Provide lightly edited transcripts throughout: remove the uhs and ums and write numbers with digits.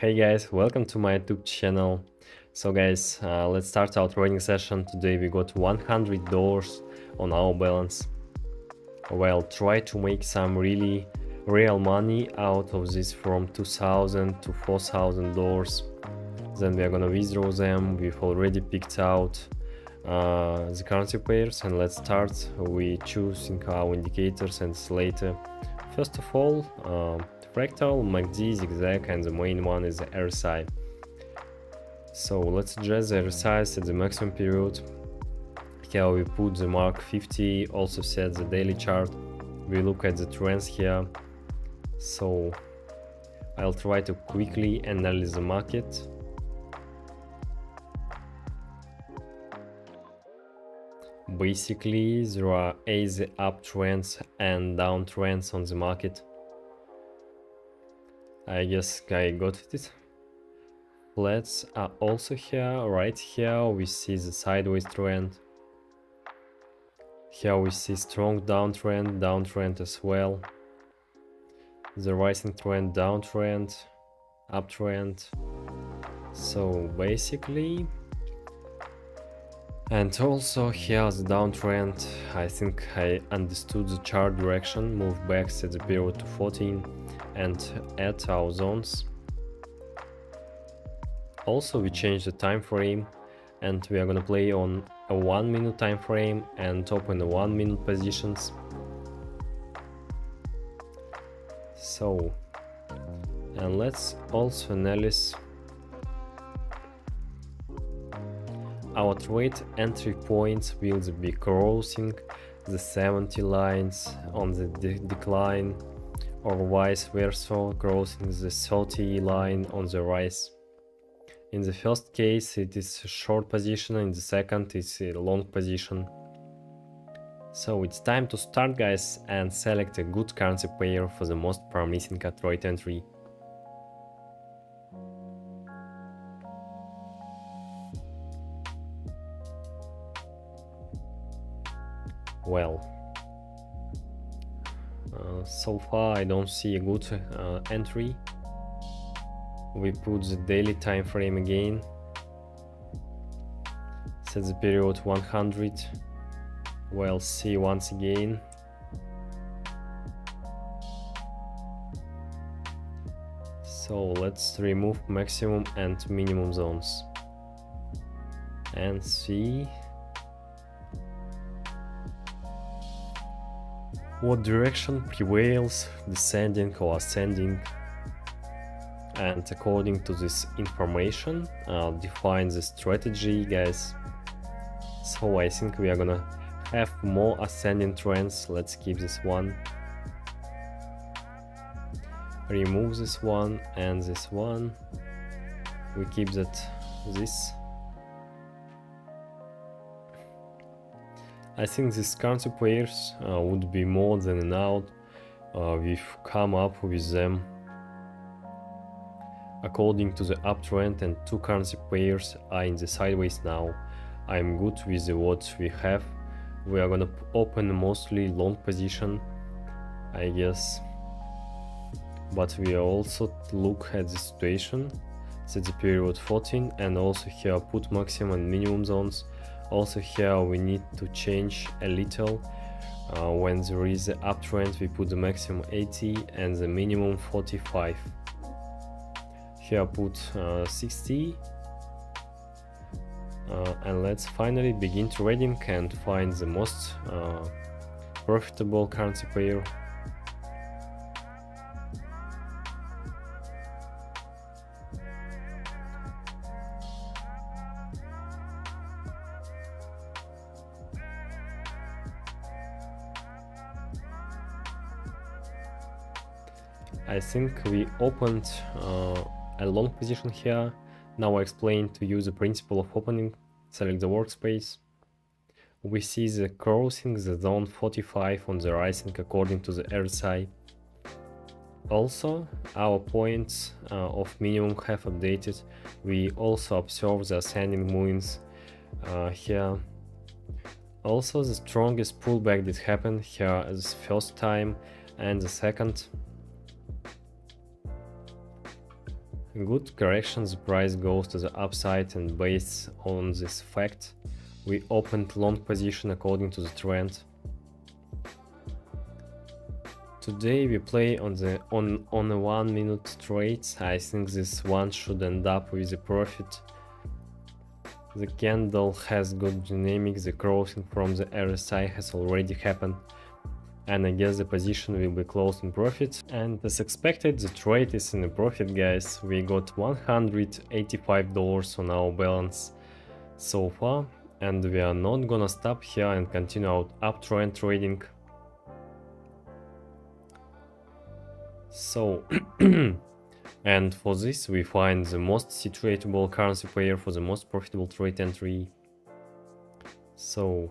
Hey guys, welcome to my YouTube channel. So guys, let's start our trading session. Today we got $100 on our balance. Well, try to make some really real money out of this from $2,000 to $4,000. Then we are gonna withdraw them. We've already picked out the currency pairs, and let's start. We choosing our indicators and later. First of all, fractal, MACD, zigzag, and the main one is the RSI. So let's adjust the RSI at the maximum period. Here we put the mark 50, also set the daily chart. We look at the trends here. So I'll try to quickly analyze the market. Basically, there are the uptrends and downtrends on the market. I guess I got it. Flats are also here. Right here we see the sideways trend. Here we see strong downtrend as well. The rising trend, downtrend, uptrend. So basically, and also here the downtrend. I think I understood the chart direction, move back, set the period to 14 and add our zones. Also we change the time frame and we are gonna play on a 1 minute time frame and open the 1 minute positions. So, and let's also analyze our trade entry points. Will be crossing the 70 lines on the decline, or vice versa, crossing the 30 line on the rise. In the first case it is a short position, in the second it's a long position. So it's time to start, guys, and select a good currency pair for the most promising trade entry. Well, so far I don't see a good entry. We put the daily time frame again, set the period 100. We'll see once again. So let's remove maximum and minimum zones and see what direction prevails, descending or ascending. And according to this information, define the strategy, guys. So I think we are gonna have more ascending trends. Let's keep this one, remove this one and this one. We keep this. I think these currency pairs would be more than enough. We've come up with them according to the uptrend, and two currency pairs are in the sideways now. I'm good with what we have. We are gonna open mostly long position, I guess, but we also look at the situation, set the period 14, and also here put maximum and minimum zones. Also here we need to change a little. When there is the uptrend we put the maximum 80 and the minimum 45. Here put 60. And let's finally begin trading and find the most profitable currency pair. I think we opened a long position here. Now I explain to you the principle of opening. Select the workspace. We see the crossing the zone 45 on the rising according to the RSI. Also, our points of minimum have updated. We also observe the ascending movements here. Also, the strongest pullback that happened here is first time and the second. Good correction, the price goes to the upside, and based on this fact, we opened long position according to the trend. Today we play on a 1 minute trade. I think this one should end up with a profit. The candle has good dynamics, the crossing from the RSI has already happened, and I guess the position will be closed in profit. And as expected, the trade is in a profit, guys. We got $185 on our balance so far, and we are not gonna stop here and continue our uptrend trading. So and for this we find the most situatable currency pair for the most profitable trade entry. So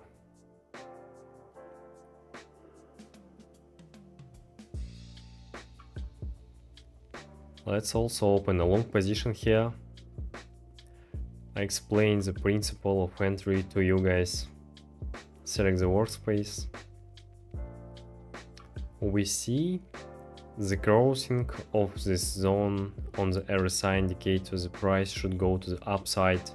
let's also open a long position here. I explain the principle of entry to you guys. Select the workspace. We see the crossing of this zone on the RSI indicator, the price should go to the upside.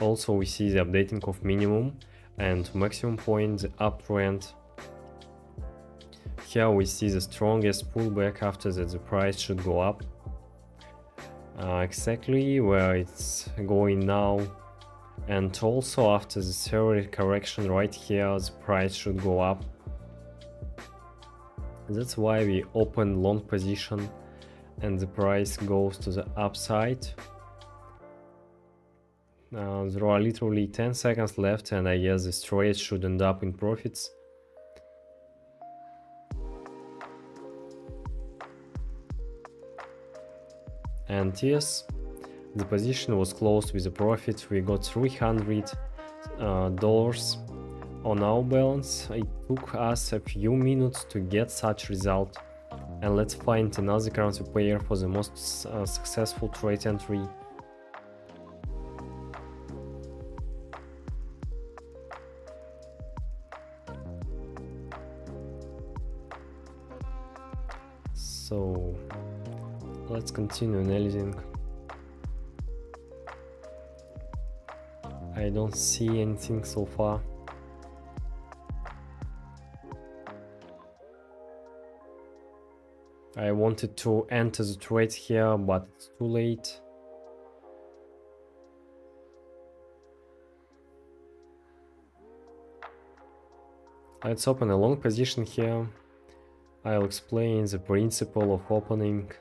Also we see the updating of minimum and maximum point, the uptrend. Here we see the strongest pullback, after that the price should go up. Exactly where it's going now, and also after the theory correction right here, the price should go up. That's why we open long position and the price goes to the upside. There are literally 10 seconds left, and I guess this trade should end up in profits. And yes, the position was closed with a profit. We got $300 on our balance. It took us a few minutes to get such result. And let's find another currency pair for the most successful trade entry. So let's continue analyzing. I don't see anything so far. I wanted to enter the trade here, but it's too late. Let's open a long position here. I'll explain the principle of opening.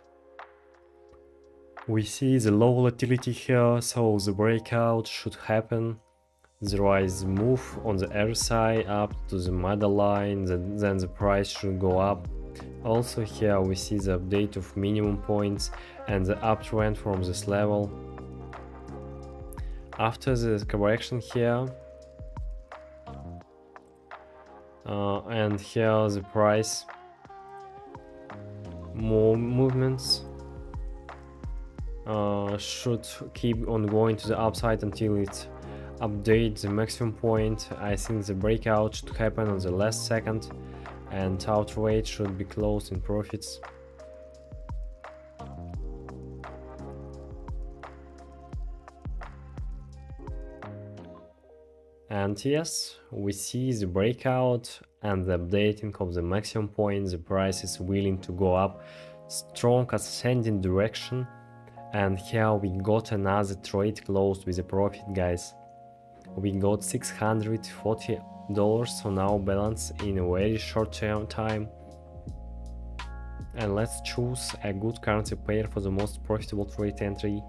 We see the low volatility here, so the breakout should happen. There is a move on the RSI up to the middle line, then the price should go up. Also here we see the update of minimum points and the uptrend from this level. After the correction here, and here the price, more movements should keep on going to the upside until it updates the maximum point. I think the breakout should happen on the last second, and our trade should be closed in profits. And yes, we see the breakout and the updating of the maximum point. The price is willing to go up, strong ascending direction. And here we got another trade closed with a profit, guys. We got $640 on our balance in a very short time. And let's choose a good currency pair for the most profitable trade entry.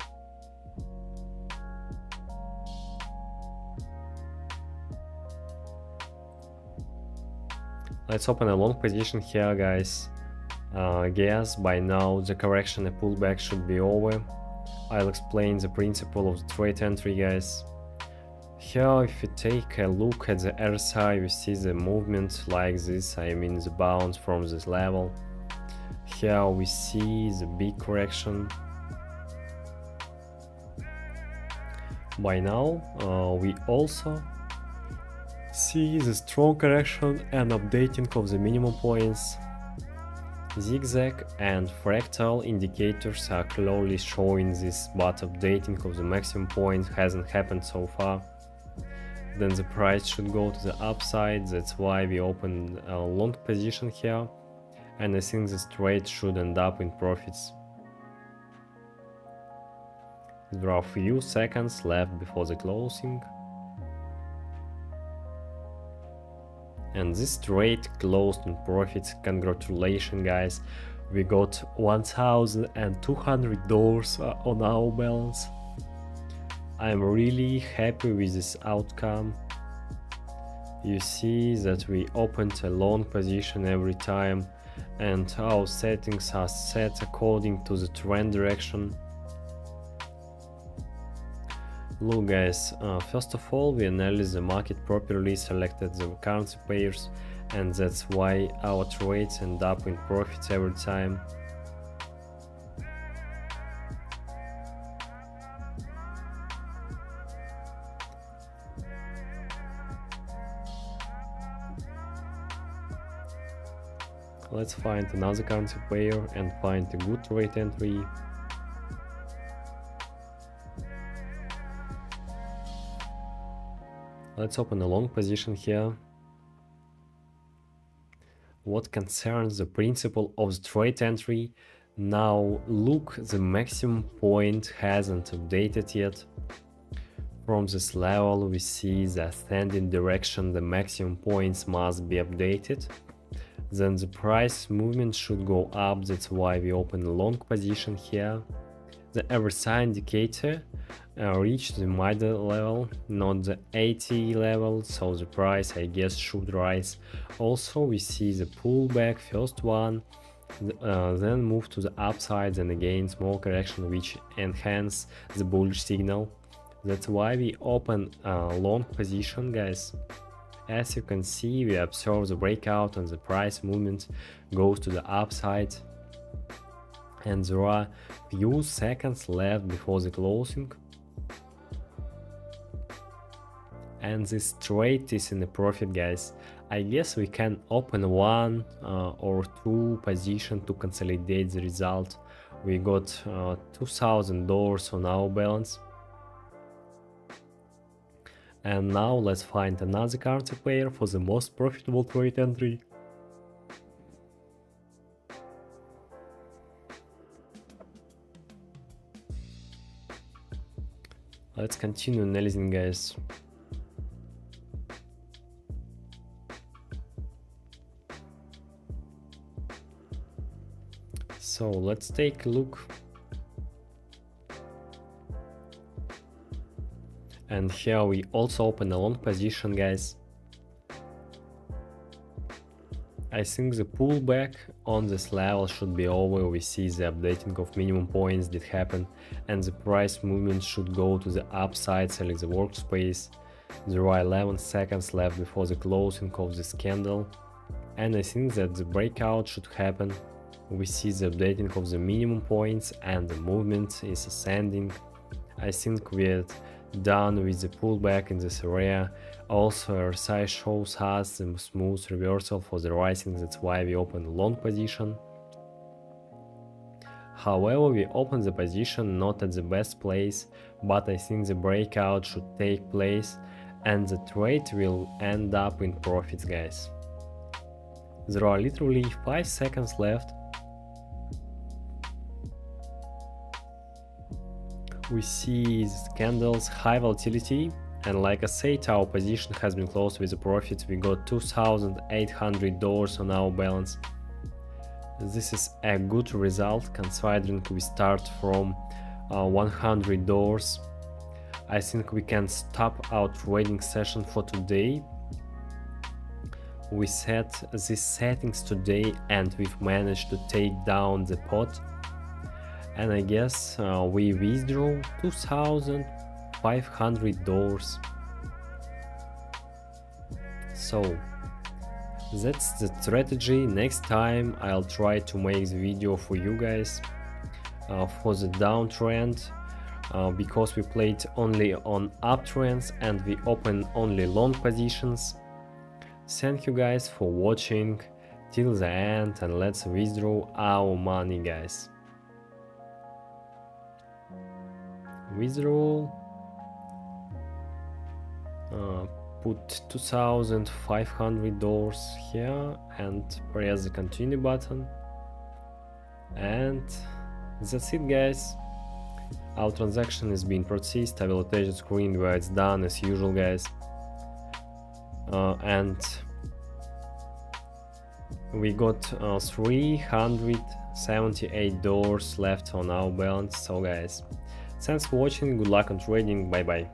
Let's open a long position here, guys. Guess by now the correction and pullback should be over. I'll explain the principle of the trade entry, guys. Here, if you take a look at the RSI, you see the movement like this, I mean the bounce from this level. Here we see the big correction. By now, we also see the strong correction and updating of the minimum points. Zigzag and fractal indicators are clearly showing this, but updating of the maximum point hasn't happened so far. Then the price should go to the upside, that's why we opened a long position here, and I think this trade should end up in profits. There are a few seconds left before the closing. And this trade closed in profits. Congratulations guys, we got $1,200 on our balance. I'm really happy with this outcome. You see that we opened a long position every time, and our settings are set according to the trend direction. Look guys, first of all we analyzed the market properly, selected the currency pairs, and that's why our trades end up in profits every time. Let's find another currency pair and find a good trade entry. Let's open a long position here. What concerns the principle of the trade entry, now look, the maximum point hasn't updated yet. From this level we see the ascending direction, the maximum points must be updated. Then the price movement should go up, that's why we open a long position here. The RSI indicator reached the middle level, not the 80 level, so the price I guess should rise. Also we see the pullback, first one, then move to the upside, and again small correction which enhance the bullish signal. That's why we open a long position guys. As you can see, we observe the breakout and the price movement goes to the upside, and there are few seconds left before the closing, and this trade is in a profit guys. I guess we can open one or two position to consolidate the result. We got $2,000 on our balance. And now let's find another currency pair for the most profitable trade entry. Let's continue analyzing guys. So let's take a look. And here we also open a long position guys. I think the pullback on this level should be over. We see the updating of minimum points did happen, and the price movement should go to the upside. Select the workspace. There are 11 seconds left before the closing of this candle, and I think that the breakout should happen. We see the updating of the minimum points and the movement is ascending. I think we're done with the pullback in this area. Also RSI shows us the smooth reversal for the rising, that's why we open a long position. However, we open the position not at the best place, but I think the breakout should take place and the trade will end up in profits guys. There are literally 5 seconds left. We see these candles, high volatility, and like I said, our position has been closed with a profit. We got $2,800 on our balance. This is a good result considering we start from $100. I think we can stop our trading session for today. We set these settings today and we've managed to take down the pot. And I guess we withdrew $2,500. So that's the strategy. Next time I'll try to make the video for you guys for the downtrend, because we played only on uptrends and we open only long positions. Thank you guys for watching. till the end and let's withdraw our money, guys. Withdraw, put $2,500 here and press the continue button, and that's it, guys. Our transaction is being processed. I will attach the screen where it's done as usual, guys. And we got $378 left on our balance. So guys, thanks for watching, good luck on trading, bye bye.